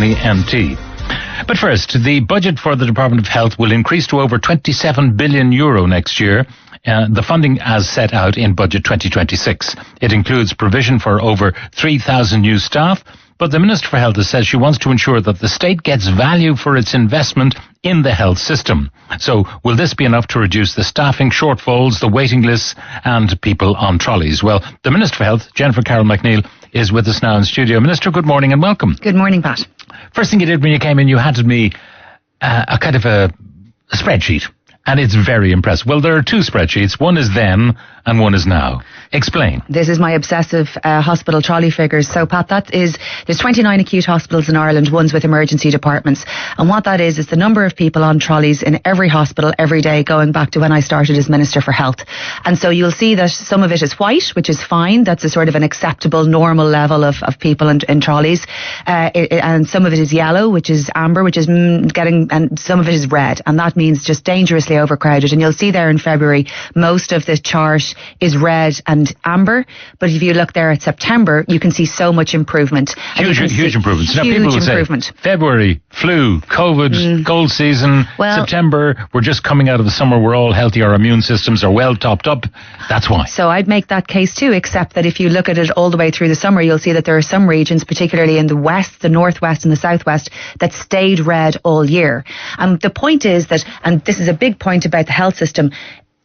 only empty. But first, the budget for the Department of Health will increase to over €27 billion next year. The funding as set out in Budget 2026. It includes provision for over 3,000 new staff, but the Minister for Health has said she wants to ensure that the state gets value for its investment in the health system. So will this be enough to reduce the staffing shortfalls, the waiting lists and people on trolleys? Well, the Minister for Health, Jennifer Carroll McNeill, is with us now in studio. Minister, good morning and welcome. Good morning, Pat. First thing you did when you came in, you handed me a kind of a spreadsheet. And it's very impressive. Well, there are two spreadsheets. One is then and one is now. Explain. This is my obsessive hospital trolley figures. So, Pat, there's 29 acute hospitals in Ireland, ones with emergency departments. And what that is the number of people on trolleys in every hospital every day going back to when I started as Minister for Health. And so you'll see that some of it is white, which is fine. That's a sort of an acceptable, normal level of people in trolleys. And some of it is yellow, which is amber, which is and some of it is red. And that means just dangerously overcrowded. And you'll see there in February, most of the chart is red and amber. But if you look there at September, you can see so much improvement. Huge improvements. Now, people will say February, flu, COVID, cold season, September, we're just coming out of the summer, we're all healthy, our immune systems are well topped up. That's why. So I'd make that case too, except that if you look at it all the way through the summer, you'll see that there are some regions, particularly in the west, the northwest and the southwest, that stayed red all year. The point is that, and this is a big point about the health system,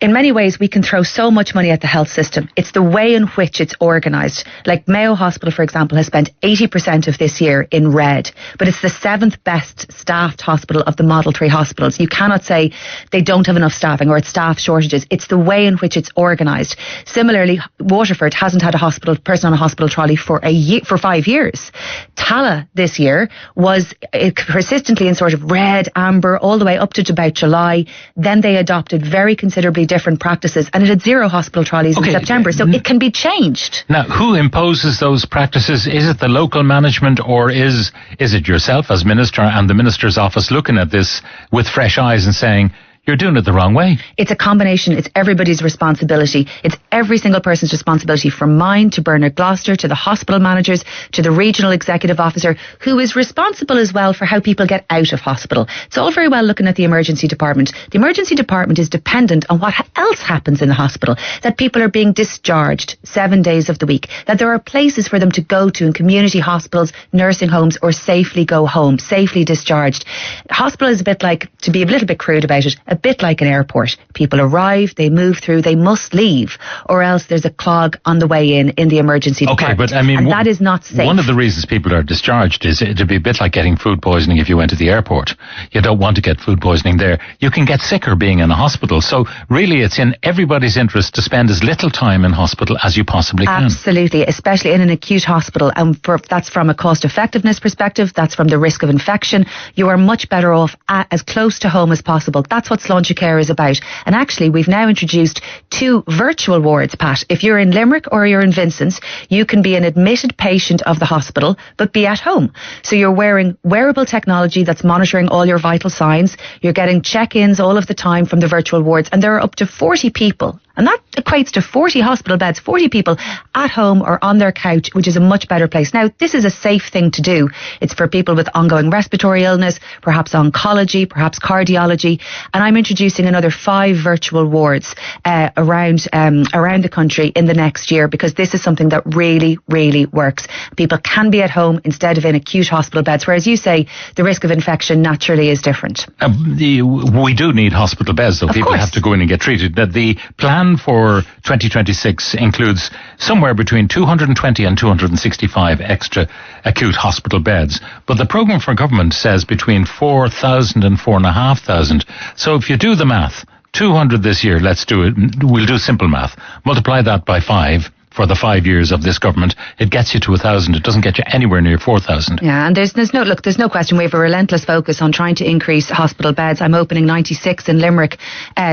in many ways, we can throw so much money at the health system. It's the way in which it's organised. Like Mayo Hospital, for example, has spent 80% of this year in red, but it's the 7th best staffed hospital of the Model 3 hospitals. You cannot say they don't have enough staffing or it's staff shortages. It's the way in which it's organised. Similarly, Waterford hasn't had a person on a hospital trolley for 5 years. Tala this year was persistently in sort of red, amber, all the way up to about July. Then they adopted very considerably different practices, and it had 0 hospital trolleys in September, so it can be changed. Now, who imposes those practices? Is it the local management, or is it yourself as Minister and the Minister's office looking at this with fresh eyes and saying, you're doing it the wrong way? It's a combination. It's everybody's responsibility. It's every single person's responsibility, from mine to Bernard Gloucester to the hospital managers to the regional executive officer, who is responsible as well for how people get out of hospital. It's all very well looking at the emergency department. The emergency department is dependent on what else happens in the hospital, that people are being discharged 7 days of the week, that there are places for them to go to in community hospitals, nursing homes, or safely go home, safely discharged. Hospital is a bit like, to be a little bit crude about it, a bit like an airport. People arrive, they move through, they must leave, or else there's a clog on the way in the emergency department. Okay, but I mean, and that is not safe. One of the reasons people are discharged is it'd be a bit like getting food poisoning if you went to the airport. You don't want to get food poisoning there. You can get sicker being in a hospital. So really it's in everybody's interest to spend as little time in hospital as you possibly can. Absolutely, especially in an acute hospital. And that's from a cost effectiveness perspective, that's from the risk of infection. You are much better off as close to home as possible. That's what Sláinte Care is about. And actually, we've now introduced 2 virtual wards, Pat. If you're in Limerick or you're in Vincent's, you can be an admitted patient of the hospital, but be at home. So you're wearing wearable technology that's monitoring all your vital signs. You're getting check-ins all of the time from the virtual wards, and there are up to 40 people. And that equates to 40 hospital beds, 40 people at home or on their couch, which is a much better place. Now, this is a safe thing to do. It's for people with ongoing respiratory illness, perhaps oncology, perhaps cardiology. And I'm introducing another 5 virtual wards around the country in the next year, because this is something that really, really works. People can be at home instead of in acute hospital beds, whereas you say the risk of infection naturally is different. We do need hospital beds, though. People have to go in and get treated. The plan for 2026 includes somewhere between 220 and 265 extra acute hospital beds. But the programme for government says between 4,000 and 4,500. So if you do the math, 200 this year, let's do it. We'll do simple math. Multiply that by 5. For the 5 years of this government, it gets you to 1,000. It doesn't get you anywhere near 4,000. Yeah, and there's no question. We have a relentless focus on trying to increase hospital beds. I'm opening 96 in Limerick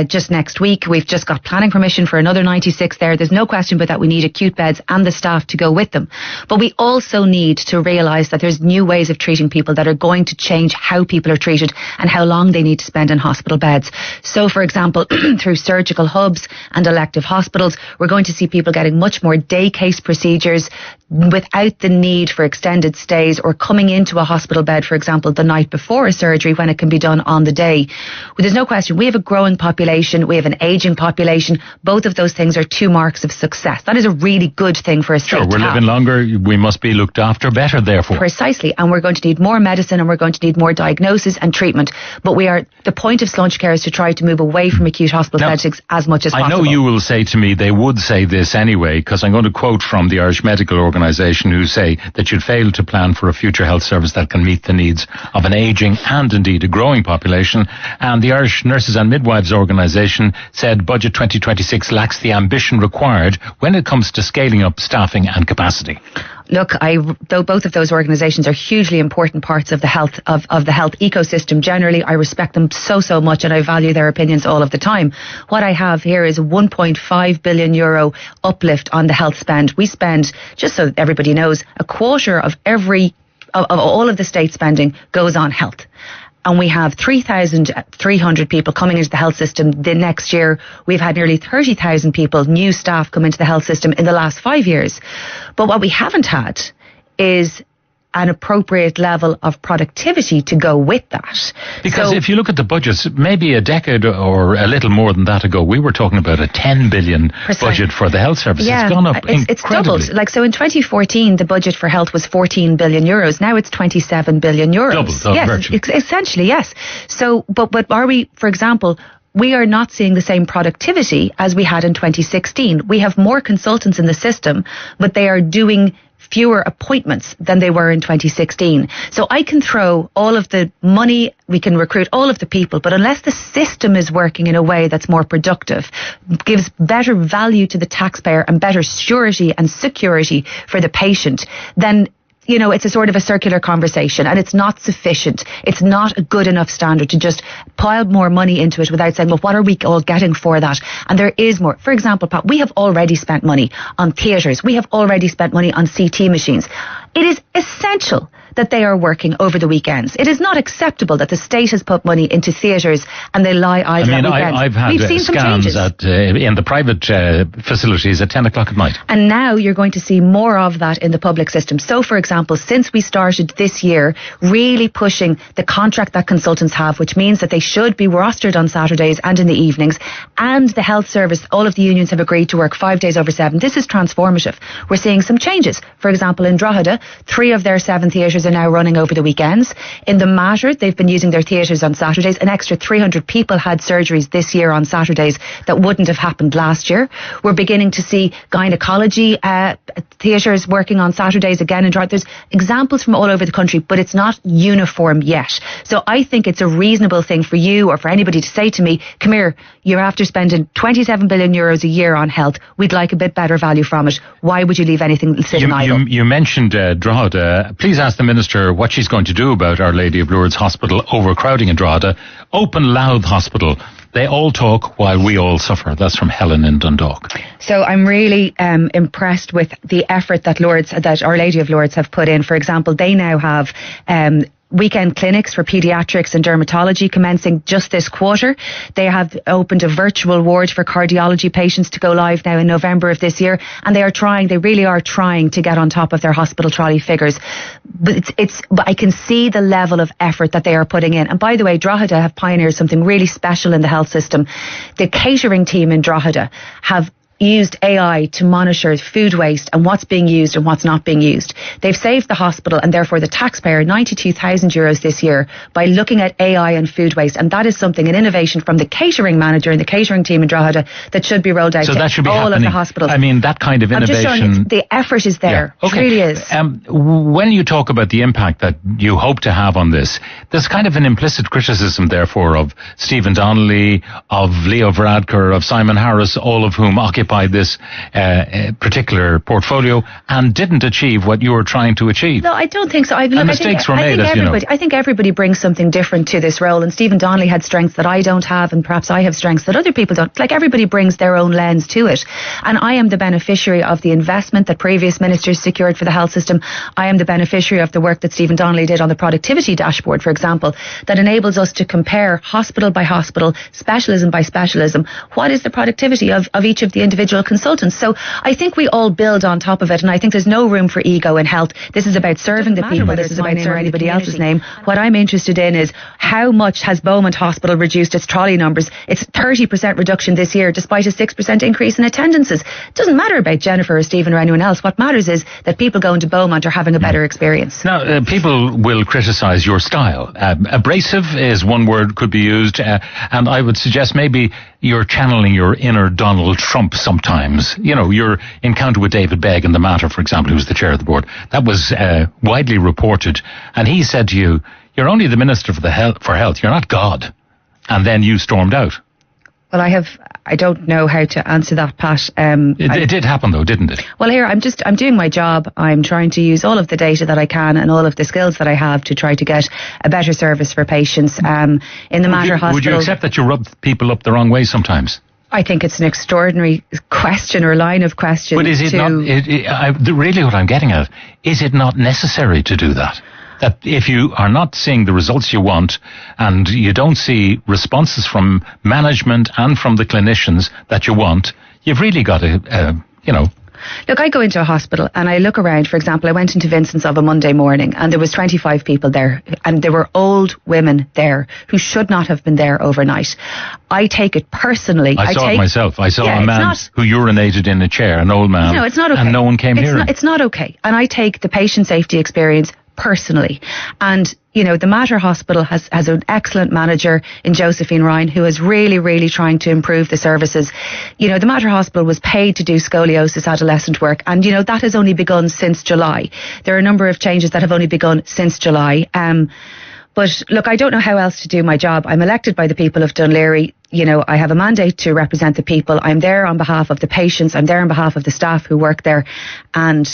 just next week. We've just got planning permission for another 96 there. There's no question but that we need acute beds and the staff to go with them. But we also need to realise that there's new ways of treating people that are going to change how people are treated and how long they need to spend in hospital beds. So, for example, through surgical hubs and elective hospitals, we're going to see people getting much more more day case procedures without the need for extended stays or coming into a hospital bed, for example, the night before a surgery when it can be done on the day. Well, there's no question. We have a growing population. We have an aging population. Both of those things are two marks of success. That is a really good thing for a state. Sure, we're living longer. We must be looked after better, therefore. Precisely. And we're going to need more medicine and we're going to need more diagnosis and treatment. But the point of Sláintecare is to try to move away from acute hospital settings as much as possible. I know you will say to me, they would say this anyway, because I'm going to quote from the Irish Medical Organisation, who say that you'd fail to plan for a future health service that can meet the needs of an ageing and indeed a growing population. And the Irish Nurses and Midwives Organisation said Budget 2026 lacks the ambition required when it comes to scaling up staffing and capacity. Look, though both of those organisations are hugely important parts of the health of the health ecosystem generally, I respect them so much and I value their opinions all of the time. What I have here is a 1.5 billion euro uplift on the health spend. We spend, just so everybody knows, a quarter of all of the state spending goes on health. And we have 3,300 people coming into the health system the next year. We've had nearly 30,000 people, new staff, come into the health system in the last 5 years. But what we haven't had is an appropriate level of productivity to go with that. Because if you look at the budgets, maybe a decade or a little more than that ago, we were talking about a 10 billion budget for the health service. Yeah, it's gone up incredibly. It's doubled. So in 2014, the budget for health was 14 billion euros. Now it's 27 billion euros. Double, yes, virtually. Essentially, yes. So, but are we, for example, we are not seeing the same productivity as we had in 2016. We have more consultants in the system, but they are doing fewer appointments than they were in 2016. So I can throw all of the money, we can recruit all of the people, but unless the system is working in a way that's more productive, gives better value to the taxpayer and better surety and security for the patient, then it's a sort of a circular conversation and it's not sufficient. It's not a good enough standard to just pile more money into it without saying, well, what are we all getting for that? And there is more. For example, Pat, we have already spent money on theatres. We have already spent money on CT machines. It is essential that they are working over the weekends. It is not acceptable that the state has put money into theatres and they lie idle at weekends. I've had scans in the private facilities at 10 o'clock at night. And now you're going to see more of that in the public system. So, for example, since we started this year, really pushing the contract that consultants have, which means that they should be rostered on Saturdays and in the evenings, and the health service, all of the unions have agreed to work 5 days over 7. This is transformative. We're seeing some changes. For example, in Drogheda, 3 of their 7 theatres are now running over the weekends. In the Mater, they've been using their theatres on Saturdays. An extra 300 people had surgeries this year on Saturdays that wouldn't have happened last year. We're beginning to see gynecology theatres working on Saturdays again in Drogheda. There's examples from all over the country, but it's not uniform yet. So I think it's a reasonable thing for you or for anybody to say to me, come here, you're after spending 27 billion euros a year on health. We'd like a bit better value from it. Why would you leave anything sitting idle? You mentioned Drogheda. Please ask the Minister what she's going to do about Our Lady of Lourdes Hospital overcrowding in Drogheda. Open Louth Hospital. They all talk while we all suffer. That's from Helen in Dundalk. So I'm really impressed with the effort that Our Lady of Lourdes have put in. For example, they now have weekend clinics for paediatrics and dermatology commencing just this quarter. They have opened a virtual ward for cardiology patients to go live now in November of this year, and they really are trying to get on top of their hospital trolley figures. But but I can see the level of effort that they are putting in. And by the way, Drogheda have pioneered something really special in the health system. The catering team in Drogheda have used AI to monitor food waste and what's being used and what's not being used. They've saved the hospital and therefore the taxpayer 92,000 euros this year by looking at AI and food waste. And that is something, an innovation from the catering manager and the catering team in Drogheda that should be rolled out to all of the hospitals. I mean, that kind of innovation. I'm just showing you, the effort is there. Yeah. Okay. It really is. When you talk about the impact that you hope to have on this, there's kind of an implicit criticism, therefore, of Stephen Donnelly, of Leo Varadkar, of Simon Harris, all of whom occupied this particular portfolio and didn't achieve what you were trying to achieve. No, I don't think so. Mistakes were made, as you know. I think everybody brings something different to this role, and Stephen Donnelly had strengths that I don't have, and perhaps I have strengths that other people don't. Like, everybody brings their own lens to it. And I am the beneficiary of the investment that previous ministers secured for the health system. I am the beneficiary of the work that Stephen Donnelly did on the productivity dashboard, for example, that enables us to compare hospital by hospital, specialism by specialism. What is the productivity of each of the individual individual consultants. So I think we all build on top of it, and I think there's no room for ego in health. This is about serving the people. This is about serving anybody else's name. What I'm interested in is how much has Beaumont Hospital reduced its trolley numbers? It's 30% reduction this year, despite a 6% increase in attendances. It doesn't matter about Jennifer or Stephen or anyone else. What matters is that people going to Beaumont are having a better experience. Now, people will criticise your style. Abrasive is one word could be used, and I would suggest maybe you're channeling your inner Donald Trump sometimes. You know, your encounter with David Begg in The Matter, for example, who's the chair of the board, that was widely reported, and he said to you, you're only the Minister for Health, you're not God. And then you stormed out. Well, I don't know how to answer that, Pat. It did happen though, didn't it? Well, here, I'm doing my job. I'm trying to use all of the data that I can and all of the skills that I have to try to get a better service for patients. In the Mater Hospital. Would you accept that you rub people up the wrong way sometimes? I think it's an extraordinary question or line of questions. But is it not, really what I'm getting at, is it not necessary to do that? That if you are not seeing the results you want and you don't see responses from management and from the clinicians that you want, you've really got to, Look, I go into a hospital and I look around. For example, I went into Vincent's of a Monday morning and there was 25 people there, and there were old women there who should not have been there overnight. I take it personally. I saw it myself. I saw a man who urinated in a chair, an old man. No, it's not okay. And no one came near him. It's not okay. And I take the patient safety experience personally. And, the Mater Hospital has an excellent manager in Josephine Ryan who is really, really trying to improve the services. The Mater Hospital was paid to do scoliosis adolescent work, and, that has only begun since July. There are a number of changes that have only begun since July. But look, I don't know how else to do my job. I'm elected by the people of Dún Laoghaire. I have a mandate to represent the people. I'm there on behalf of the patients. I'm there on behalf of the staff who work there. And,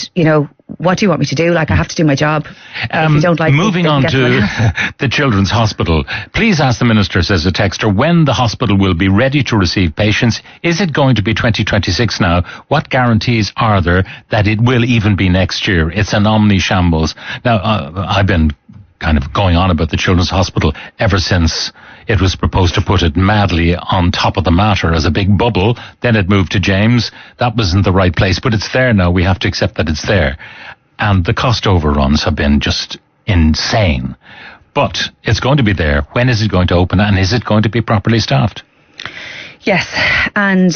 what do you want me to do? I have to do my job. If you don't like moving on to the Children's Hospital, please ask the Minister, says a texter, when the hospital will be ready to receive patients. Is it going to be 2026 now? What guarantees are there that it will even be next year? It's an omni-shambles. Now, I've been kind of going on about the Children's Hospital ever since it was proposed to put it madly on top of the Mater as a big bubble. Then it moved to James. That wasn't the right place, but it's there now. We have to accept that it's there. And the cost overruns have been just insane. But it's going to be there. When is it going to open, and is it going to be properly staffed? Yes, and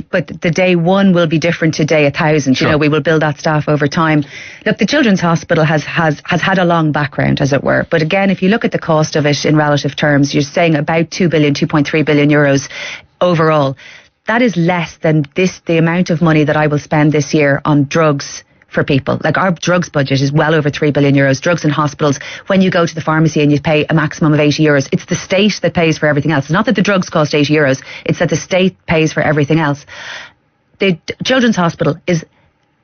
but the day one will be different to day 1,000. Sure. We will build that staff over time. Look, the Children's Hospital has had a long background, as it were. But again, if you look at the cost of it in relative terms, you're saying about 2.3 billion euros overall. That is less than the amount of money that I will spend this year on drugs for people. Like, our drugs budget is well over 3 billion euros. Drugs in hospitals, when you go to the pharmacy and you pay a maximum of 80 euros, it's the state that pays for everything else. It's not that the drugs cost 80 euros, it's that the state pays for everything else. The Children's Hospital is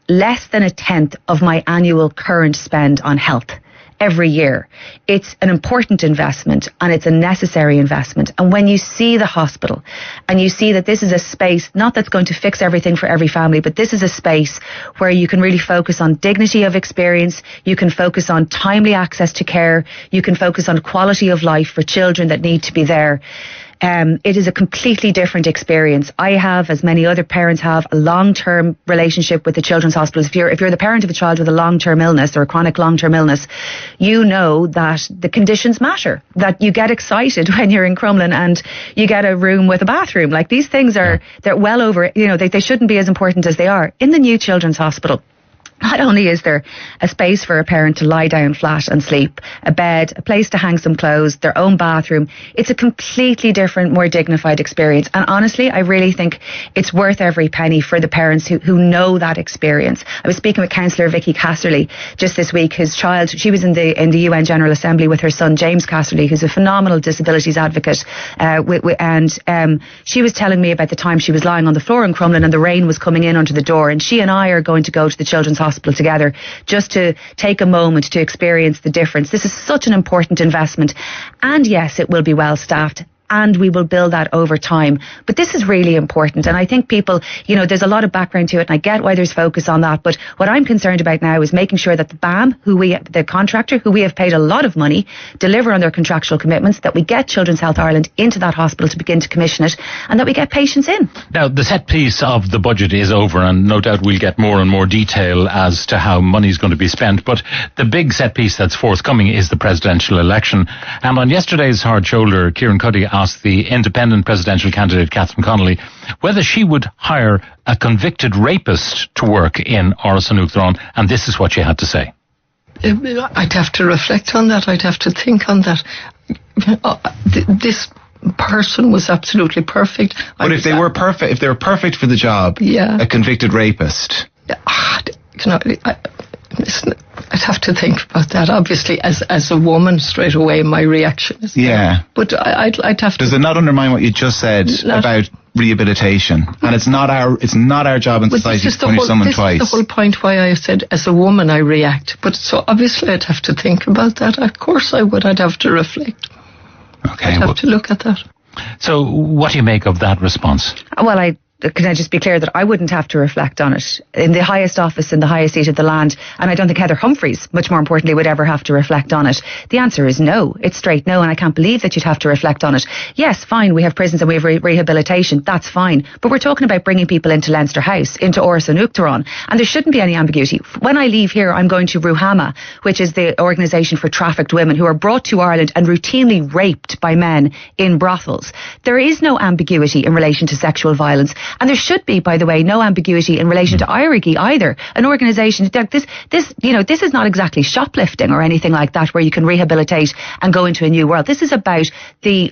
less than a tenth of my annual current spend on health every year. It's an important investment, and it's a necessary investment. And when you see the hospital and you see that this is a space, not that's going to fix everything for every family, but this is a space where you can really focus on dignity of experience, you can focus on timely access to care, you can focus on quality of life for children that need to be there. It is a completely different experience. I have, as many other parents have, a long-term relationship with the Children's Hospitals. If you're the parent of a child with a long-term illness or a chronic long-term illness, you know that the conditions matter, that you get excited when you're in Crumlin and you get a room with a bathroom. Like, these things they're well over, they shouldn't be as important as they are. In the new Children's Hospital, not only is there a space for a parent to lie down flat and sleep, a bed, a place to hang some clothes, their own bathroom, it's a completely different, more dignified experience. And honestly, I really think it's worth every penny for the parents who know that experience. I was speaking with Councillor Vicky Casserly just this week. His child, she was in the UN General Assembly with her son James Casserly, who's a phenomenal disabilities advocate, and she was telling me about the time she was lying on the floor in Crumlin and the rain was coming in under the door, and she and I are going to go to the Children's Hospital together just to take a moment to experience the difference. This is such an important investment, and yes, it will be well staffed. and we will build that over time. But this is really important, and I think people, there's a lot of background to it, and I get why there's focus on that, but what I'm concerned about now is making sure that the BAM, the contractor, who we have paid a lot of money, deliver on their contractual commitments, that we get Children's Health Ireland into that hospital to begin to commission it, and that we get patients in. Now, the set piece of the budget is over, and no doubt we'll get more and more detail as to how money is going to be spent, but the big set piece that's forthcoming is the presidential election. And on yesterday's Hard Shoulder, Kieran Cuddy asked the independent presidential candidate Catherine Connolly whether she would hire a convicted rapist to work in Áras an Uachtaráin, and this is what she had to say. I'd have to reflect on that. I'd have to think on that. This person was absolutely perfect. But if they were perfect for the job, a convicted rapist. Listen, I'd have to think about that. Obviously, as a woman, straight away my reaction is But I'd have to. Does it not undermine what you just said about rehabilitation? And it's not our job in society to punish someone twice. This is the whole point why I said as a woman I react. But so obviously I'd have to think about that. Of course I would. I'd have to reflect. Okay, I'd have to look at that. So what do you make of that response? Well, can I just be clear that I wouldn't have to reflect on it in the highest office, in the highest seat of the land, and I don't think Heather Humphreys, much more importantly, would ever have to reflect on it. The answer is no. It's straight no, and I can't believe that you'd have to reflect on it. Yes, fine, we have prisons and we have rehabilitation, that's fine, but we're talking about bringing people into Leinster House, into Áras an Uachtaráin, and there shouldn't be any ambiguity. When I leave here, I'm going to Ruhama, which is the organisation for trafficked women who are brought to Ireland and routinely raped by men in brothels. There is no ambiguity in relation to sexual violence. And there should be, by the way, no ambiguity in relation to IRIGI either. An organisation, this is not exactly shoplifting or anything like that where you can rehabilitate and go into a new world. This is about the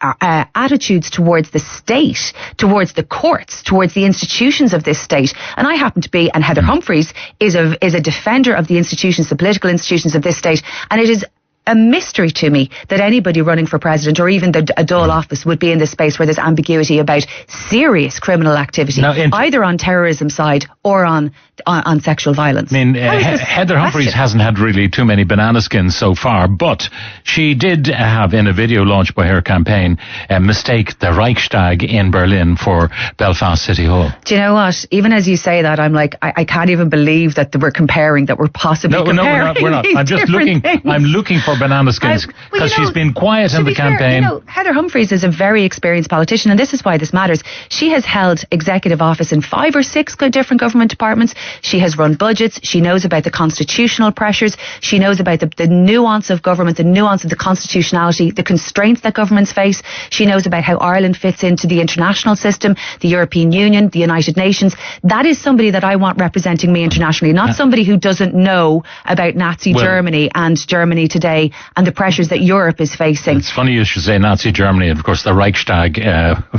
attitudes towards the state, towards the courts, towards the institutions of this state. And I happen to be, and Heather Humphreys is a defender of the institutions, the political institutions of this state. And it is a mystery to me that anybody running for president or even the Dáil office would be in this space where there's ambiguity about serious criminal activity, either on terrorism side or on sexual violence. I mean, Heather Humphreys hasn't had really too many banana skins so far, but she did have, in a video launched by her campaign, mistake the Reichstag in Berlin for Belfast City Hall. Do you know what? Even as you say that, I'm like, I can't even believe that we're comparing, that we're possibly comparing. No, we're not. I'm just looking. I'm looking for banana skins because she's been quiet in the campaign. Heather Humphreys is a very experienced politician, and this is why this matters. She has held executive office in 5 or 6 different government departments. She has run budgets. She knows about the constitutional pressures. She knows about the nuance of government, the nuance of the constitutionality, the constraints that governments face. She knows about how Ireland fits into the international system, the European Union, the United Nations. That is somebody that I want representing me internationally, not somebody who doesn't know about Nazi Germany and Germany today and the pressures that Europe is facing. It's funny you should say Nazi Germany. And of course, the Reichstag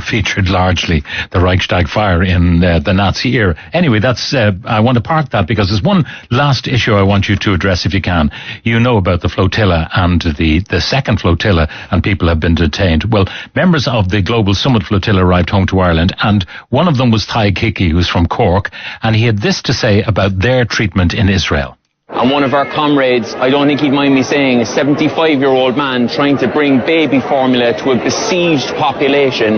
featured largely the Reichstag fire in the Nazi era. Anyway, that's I want to park that because there's one last issue I want you to address if you can. You know about the flotilla and the second flotilla, and people have been detained. Well, members of the Global Summit flotilla arrived home to Ireland, and one of them was Ty Kiki, who's from Cork, and he had this to say about their treatment in Israel. And one of our comrades, I don't think he'd mind me saying, a 75-year-old man trying to bring baby formula to a besieged population,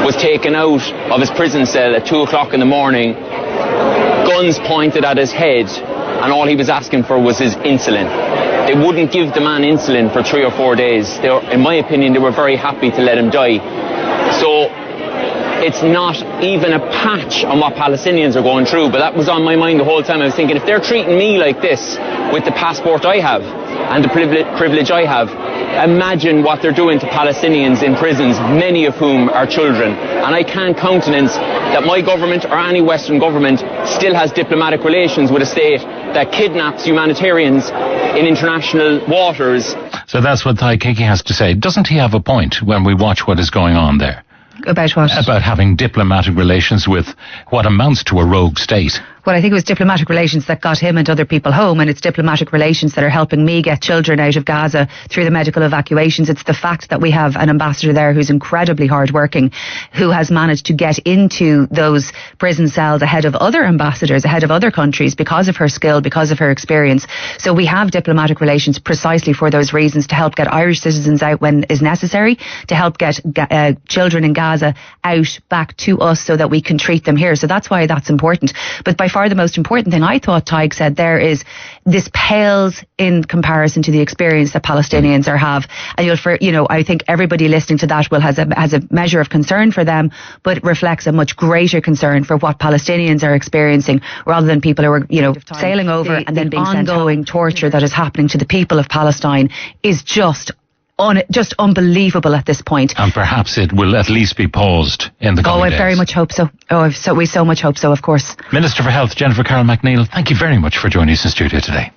was taken out of his prison cell at 2 o'clock in the morning, guns pointed at his head, and all he was asking for was his insulin. They wouldn't give the man insulin for 3 or 4 days. In my opinion, they were very happy to let him die. So it's not even a patch on what Palestinians are going through, but that was on my mind the whole time. I was thinking, if they're treating me like this with the passport I have and the privilege I have, imagine what they're doing to Palestinians in prisons, many of whom are children. And I can't countenance that my government or any Western government still has diplomatic relations with a state that kidnaps humanitarians in international waters. So that's what Ty Kiki has to say. Doesn't he have a point when we watch what is going on there? About what? About having diplomatic relations with what amounts to a rogue state. Well, I think it was diplomatic relations that got him and other people home, and it's diplomatic relations that are helping me get children out of Gaza through the medical evacuations. It's the fact that we have an ambassador there who's incredibly hardworking, who has managed to get into those prison cells ahead of other ambassadors, ahead of other countries, because of her skill, because of her experience. So we have diplomatic relations precisely for those reasons, to help get Irish citizens out when is necessary, to help get children in Gaza out back to us so that we can treat them here. So that's why that's important. But by far the most important thing I thought Tig said there is this pales in comparison to the experience that Palestinians have. And I think everybody listening to that has a measure of concern for them, but reflects a much greater concern for what Palestinians are experiencing, rather than people who are, sailing over and then being ongoing torture that is happening to the people of Palestine is just unbelievable at this point. And perhaps it will at least be paused in the coming days. I very much hope so. We so much hope so, of course. Minister for Health, Jennifer Carroll McNeill, thank you very much for joining us in studio today.